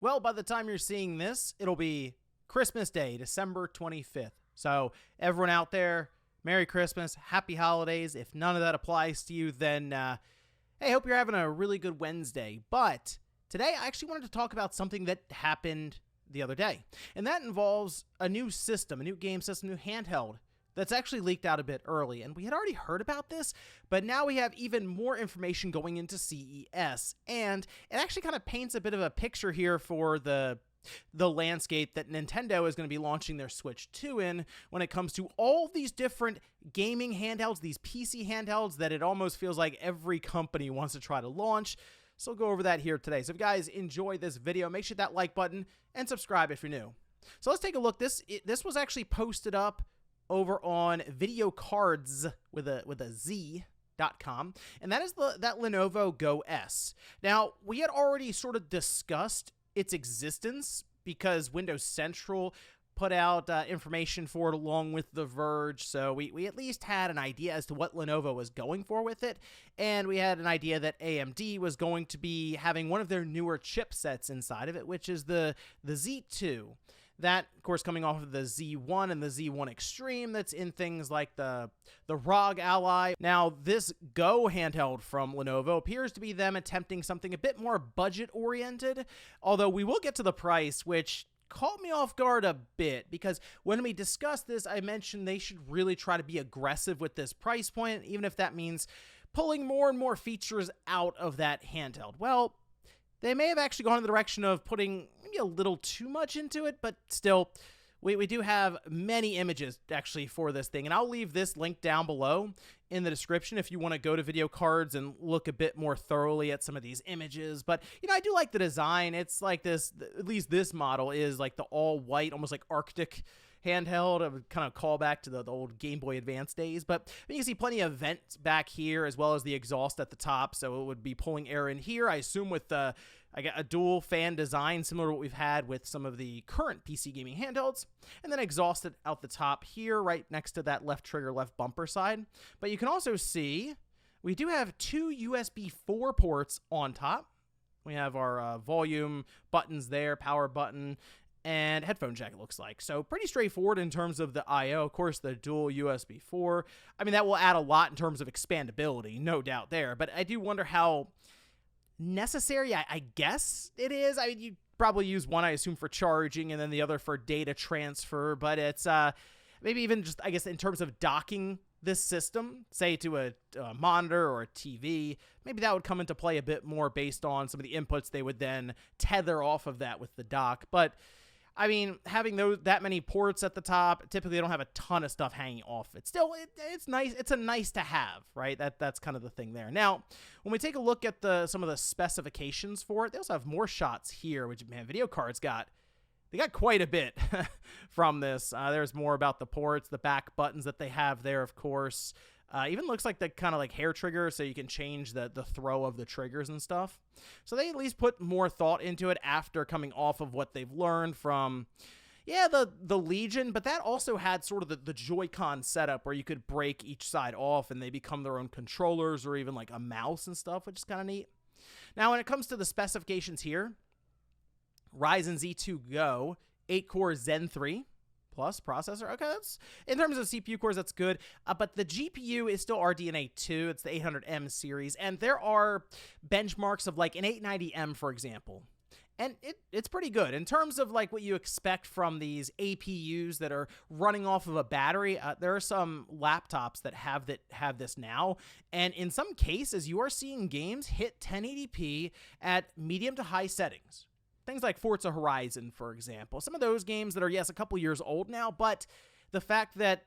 Well, by the time you're seeing this, it'll be Christmas Day, December 25th. So, everyone out there, Merry Christmas, Happy Holidays. If none of that applies to you, then, hey, hope you're having a really good Wednesday. But today, I actually wanted to talk about something that happened the other day. And that involves a new system, a new game system, new handheld that's actually leaked out a bit early. And we had already heard about this, but now we have even more information going into CES. And it actually kind of paints a bit of a picture here for the landscape that Nintendo is going to be launching their Switch 2 in when it comes to all these different gaming handhelds, these PC handhelds that it almost feels like every company wants to try to launch. So we'll go over that here today. So if you guys enjoy this video, make sure that like button and subscribe if you're new. So let's take a look. This was actually posted up over on VideoCards with a Z.com, and that is that Lenovo Go S. Now, we had already sort of discussed its existence because Windows Central put out information for it along with The Verge, so we at least had an idea as to what Lenovo was going for with it, and we had an idea that AMD was going to be having one of their newer chipsets inside of it, which is the Z2. That, of course, coming off of the Z1 and the Z1 Extreme that's in things like the ROG Ally. Now, this Go handheld from Lenovo appears to be them attempting something a bit more budget-oriented, although we will get to the price, which caught me off guard a bit, because when we discussed this, I mentioned they should really try to be aggressive with this price point, even if that means pulling more and more features out of that handheld. Well, they may have actually gone in the direction of putting maybe a little too much into it, but still, we do have many images actually for this thing, and I'll leave this link down below in the description if you want to go to VideoCards and look a bit more thoroughly at some of these images. But, you know, I do like the design. It's like this, at least this model is like the all-white, almost like Arctic handheld. It would kind of call back to the old Game Boy Advance days, but you can see plenty of vents back here as well as the exhaust at the top, so it would be pulling air in here, I assume with I got a dual fan design similar to what we've had with some of the current PC gaming handhelds, and then exhausted out the top here right next to that left trigger, left bumper side. But you can also see we do have two USB 4 ports on top. We have our volume buttons there, power button, and headphone jack, it looks like. So pretty straightforward in terms of the I/O. Of course, the dual USB 4. I mean, that will add a lot in terms of expandability, no doubt there. But I do wonder how necessary, I guess it is. I mean, you probably use one, I assume, for charging, and then the other for data transfer. But it's maybe even just, I guess, in terms of docking this system, say to a monitor or a TV, maybe that would come into play a bit more based on some of the inputs they would then tether off of that with the dock. But I mean, having that many ports at the top, typically they don't have a ton of stuff hanging off it. Still, it's nice. It's a nice to have, right? That's kind of the thing there. Now, when we take a look at some of the specifications for it, they also have more shots here, which, man, VideoCards they got quite a bit from this. There's more about the ports, the back buttons that they have there, of course. Even looks like the kind of like hair trigger, so you can change the throw of the triggers and stuff. So they at least put more thought into it after coming off of what they've learned from, yeah, the Legion, but that also had sort of the Joy-Con setup where you could break each side off and they become their own controllers or even like a mouse and stuff, which is kind of neat. Now, when it comes to the specifications here, Ryzen Z2 Go, 8-core Zen 3 plus processor. Okay, that's in terms of CPU cores, that's good. But the GPU is still RDNA 2. It's the 800M series, and there are benchmarks of like an 890M, for example. And it's pretty good in terms of like what you expect from these APUs that are running off of a battery. There are some laptops that have this now, and in some cases, you are seeing games hit 1080p at medium to high settings. Things like Forza Horizon, for example. Some of those games that are, yes, a couple years old now, but the fact that,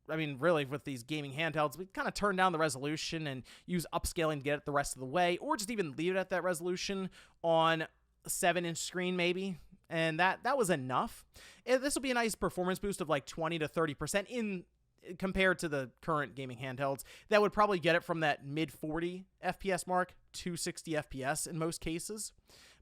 I mean, really, with these gaming handhelds, we kind of turn down the resolution and use upscaling to get it the rest of the way, or just even leave it at that resolution on a 7-inch screen, maybe. And that was enough. This will be a nice performance boost of like 20 to 30% compared to the current gaming handhelds. That would probably get it from that mid-40 FPS mark to 60 FPS in most cases.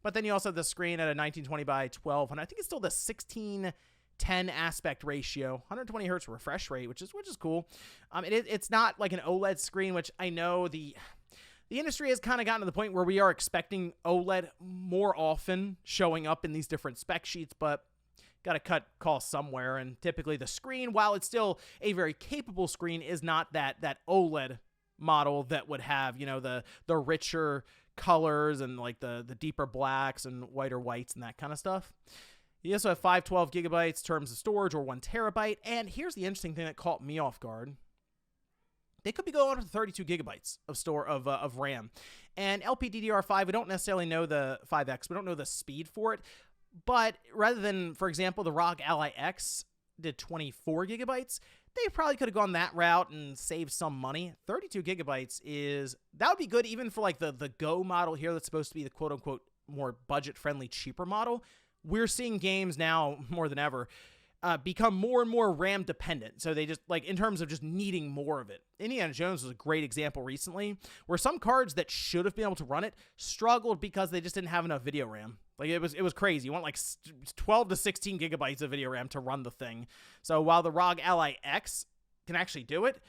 But then you also have the screen at a 1920 by 1200. I think it's still the 16:10 aspect ratio, 120 hertz refresh rate, which is cool. It's not like an OLED screen, which I know the the industry has kind of gotten to the point where we are expecting OLED more often showing up in these different spec sheets, but got to cut costs somewhere. And typically the screen, while it's still a very capable screen, is not that OLED model that would have, you know, the richer colors and like the deeper blacks and whiter whites and that kind of stuff. You also have 512 gigabytes terms of storage or 1 terabyte. And here's the interesting thing that caught me off guard. They could be going up to 32 gigabytes of RAM. And LPDDR5, we don't necessarily know the 5X. We don't know the speed for it. But rather than, for example, the ROG Ally X did 24 gigabytes, they probably could have gone that route and saved some money. 32 gigabytes that would be good even for like the Go model here that's supposed to be the quote-unquote more budget-friendly, cheaper model. We're seeing games now, more than ever, become more and more RAM dependent. So they just, like, in terms of just needing more of it. Indiana Jones was a great example recently where some cards that should have been able to run it struggled because they just didn't have enough video RAM. Like, it was crazy. You want like 12 to 16 gigabytes of video RAM to run the thing. So while the ROG Ally X can actually do it,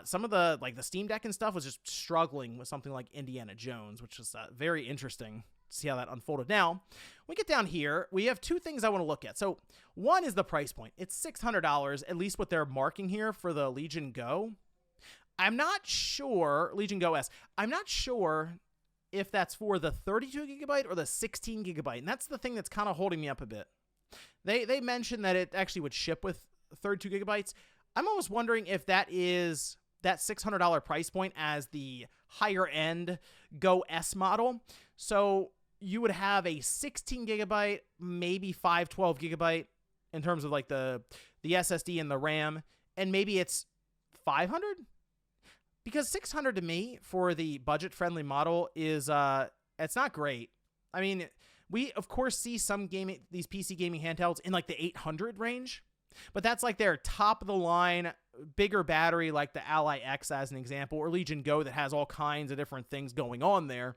some of the Steam Deck and stuff was just struggling with something like Indiana Jones, which is very interesting. See how that unfolded. Now, we get down here, we have two things I want to look at. So one is the price point. It's $600, at least what they're marking here for the Legion Go. I'm not sure, Legion Go S, I'm not sure if that's for the 32 gigabyte or the 16 gigabyte. And that's the thing that's kind of holding me up a bit. They mentioned that it actually would ship with 32 gigabytes. I'm almost wondering if that is that $600 price point as the higher end Go S model. So you would have a 16 gigabyte, maybe 512 gigabyte in terms of like the SSD and the RAM, and maybe it's 500? Because 600 to me for the budget-friendly model is it's not great. I mean, we of course see these PC gaming handhelds in like the 800 range, but that's like their top of the line, bigger battery, like the Ally X as an example, or Legion Go that has all kinds of different things going on there.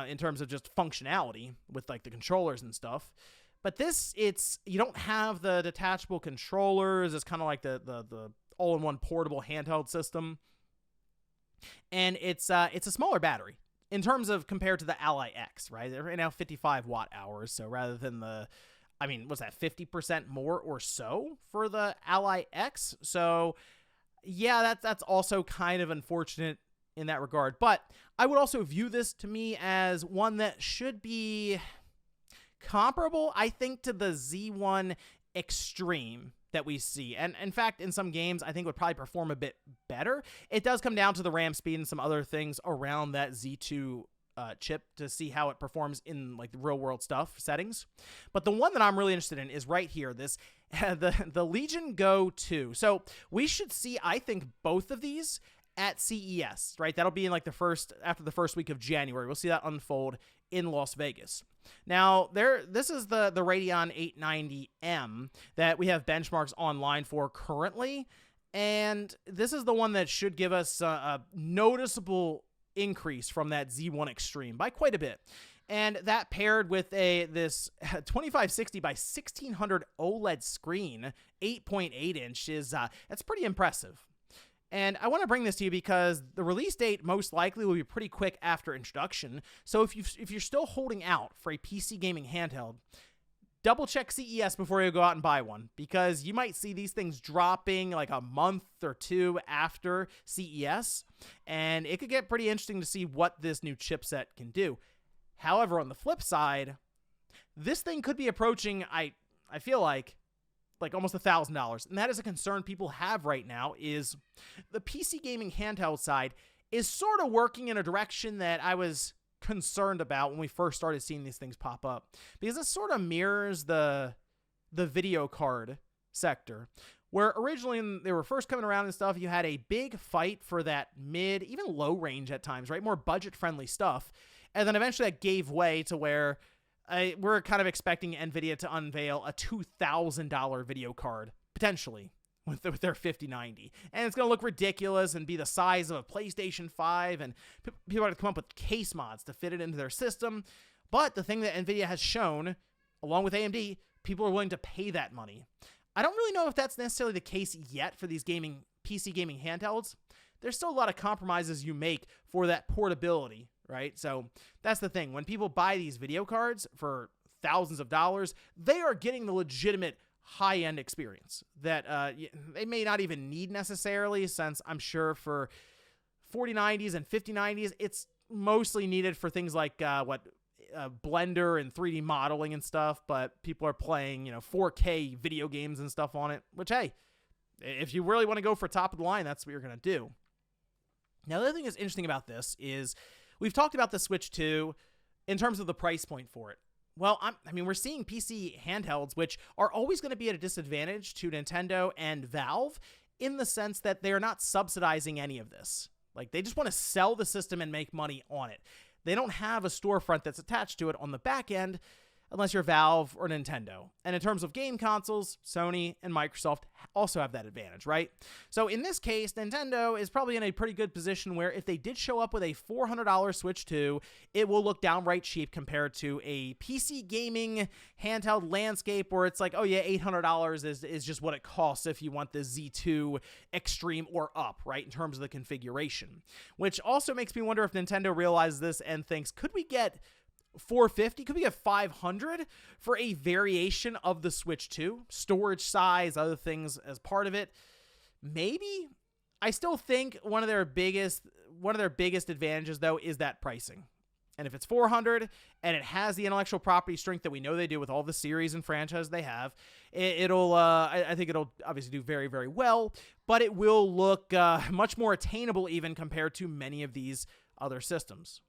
In terms of just functionality with like the controllers and stuff. But this, you don't have the detachable controllers. It's kind of like the all-in-one portable handheld system. And it's a smaller battery in terms of compared to the Ally X, right? They're right now 55 watt hours. So rather than what's that, 50% more or so for the Ally X? So yeah, that's also kind of unfortunate in that regard. But I would also view this to me as one that should be comparable, I think, to the Z1 Extreme that we see. And in fact, in some games, I think would probably perform a bit better. It does come down to the RAM speed and some other things around that Z2 chip to see how it performs in like the real world stuff settings. But the one that I'm really interested in is right here, this the Legion Go 2. So we should see, I think, both of these at CES, right? That'll be in like after the first week of January. We'll see that unfold in Las Vegas. Now, this is the Radeon 890M that we have benchmarks online for currently, and this is the one that should give us a noticeable increase from that Z1 Extreme by quite a bit. And that paired with this 2560 by 1600 OLED screen, 8.8 inches, that's pretty impressive. And I want to bring this to you because the release date most likely will be pretty quick after introduction. So if you're still holding out for a PC gaming handheld, double check CES before you go out and buy one, because you might see these things dropping like a month or two after CES, and it could get pretty interesting to see what this new chipset can do. However, on the flip side, this thing could be approaching, I feel like almost $1,000. And that is a concern people have right now, is the PC gaming handheld side is sort of working in a direction that I was concerned about when we first started seeing these things pop up, because it sort of mirrors the video card sector, where originally when they were first coming around and stuff, you had a big fight for that mid, even low range at times, right? More budget friendly stuff. And then eventually that gave way to where we're kind of expecting NVIDIA to unveil a $2,000 video card, potentially, with their 5090. And it's going to look ridiculous and be the size of a PlayStation 5, and people are going to come up with case mods to fit it into their system. But the thing that NVIDIA has shown, along with AMD, people are willing to pay that money. I don't really know if that's necessarily the case yet for these PC gaming handhelds. there's still a lot of compromises you make for that portability, right? So that's the thing. When people buy these video cards for thousands of dollars, they are getting the legitimate high-end experience that they may not even need necessarily, since I'm sure for 4090s and 5090s, it's mostly needed for things like Blender and 3D modeling and stuff, but people are playing, 4K video games and stuff on it, which, hey, if you really want to go for top of the line, that's what you're going to do. Now, the other thing that's interesting about this is we've talked about the Switch 2 in terms of the price point for it. Well, we're seeing PC handhelds, which are always going to be at a disadvantage to Nintendo and Valve in the sense that they're not subsidizing any of this. Like, they just want to sell the system and make money on it. They don't have a storefront that's attached to it on the back end, unless you're Valve or Nintendo. And in terms of game consoles, Sony and Microsoft also have that advantage, right? So in this case, Nintendo is probably in a pretty good position where if they did show up with a $400 Switch 2, it will look downright cheap compared to a PC gaming handheld landscape where it's like, oh yeah, $800 is just what it costs if you want the Z2 Extreme or up, right, in terms of the configuration. Which also makes me wonder if Nintendo realizes this and thinks, could we get $450? Could we get $500 for a variation of the Switch 2? Storage size, other things as part of it. Maybe. I still think one of their biggest advantages, though, is that pricing. And if it's $400 and it has the intellectual property strength that we know they do with all the series and franchise they have, I think it'll obviously do very, very well, but it will look much more attainable even compared to many of these other systems.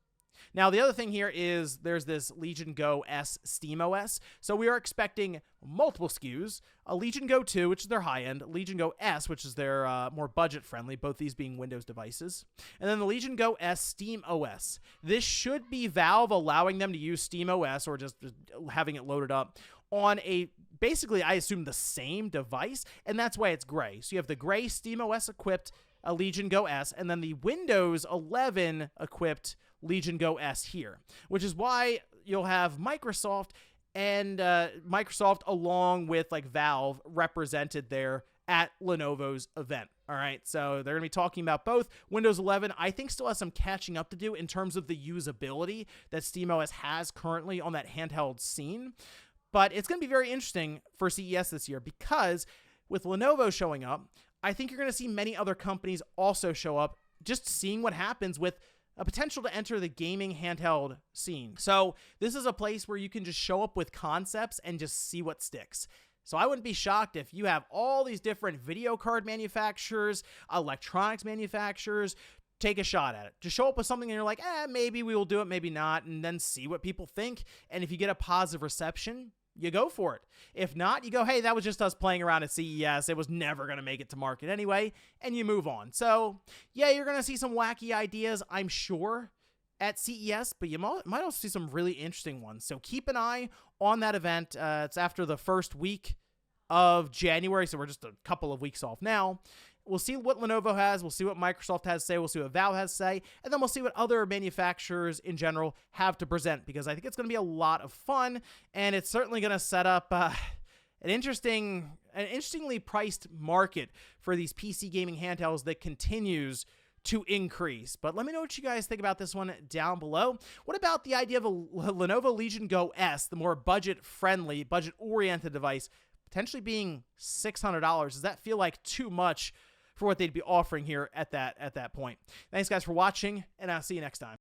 Now, the other thing here is there's this Legion Go S SteamOS. So we are expecting multiple SKUs, a Legion Go 2, which is their high-end, Legion Go S, which is their more budget-friendly, both these being Windows devices, and then the Legion Go S SteamOS. This should be Valve allowing them to use SteamOS or just having it loaded up on basically, I assume, the same device, and that's why it's gray. So you have the gray SteamOS-equipped Legion Go S, and then the Windows 11-equipped Legion Go S here, which is why you'll have Microsoft and Microsoft along with like Valve represented there at Lenovo's event. All right, so they're going to be talking about both. Windows 11, I think, still has some catching up to do in terms of the usability that SteamOS has currently on that handheld scene, but it's going to be very interesting for CES this year because with Lenovo showing up, I think you're going to see many other companies also show up, just seeing what happens with a potential to enter the gaming handheld scene. So this is a place where you can just show up with concepts and just see what sticks. So I wouldn't be shocked if you have all these different video card manufacturers, electronics manufacturers, take a shot at it. Just show up with something and you're like, maybe we will do it, maybe not, and then see what people think. And if you get a positive reception, you go for it. If not, you go, hey, that was just us playing around at CES. It was never going to make it to market anyway, and you move on. So, yeah, you're going to see some wacky ideas, I'm sure, at CES, but you might also see some really interesting ones. So keep an eye on that event. It's after the first week of January, so we're just a couple of weeks off now. We'll see what Lenovo has. We'll see what Microsoft has to say. We'll see what Valve has to say. And then we'll see what other manufacturers in general have to present, because I think it's going to be a lot of fun. And it's certainly going to set up an interestingly priced market for these PC gaming handhelds that continues to increase. But let me know what you guys think about this one down below. What about the idea of a Lenovo Legion Go S, the more budget-friendly, budget-oriented device, potentially being $600? Does that feel like too much for what they'd be offering here at that point? Thanks, guys, for watching, and I'll see you next time.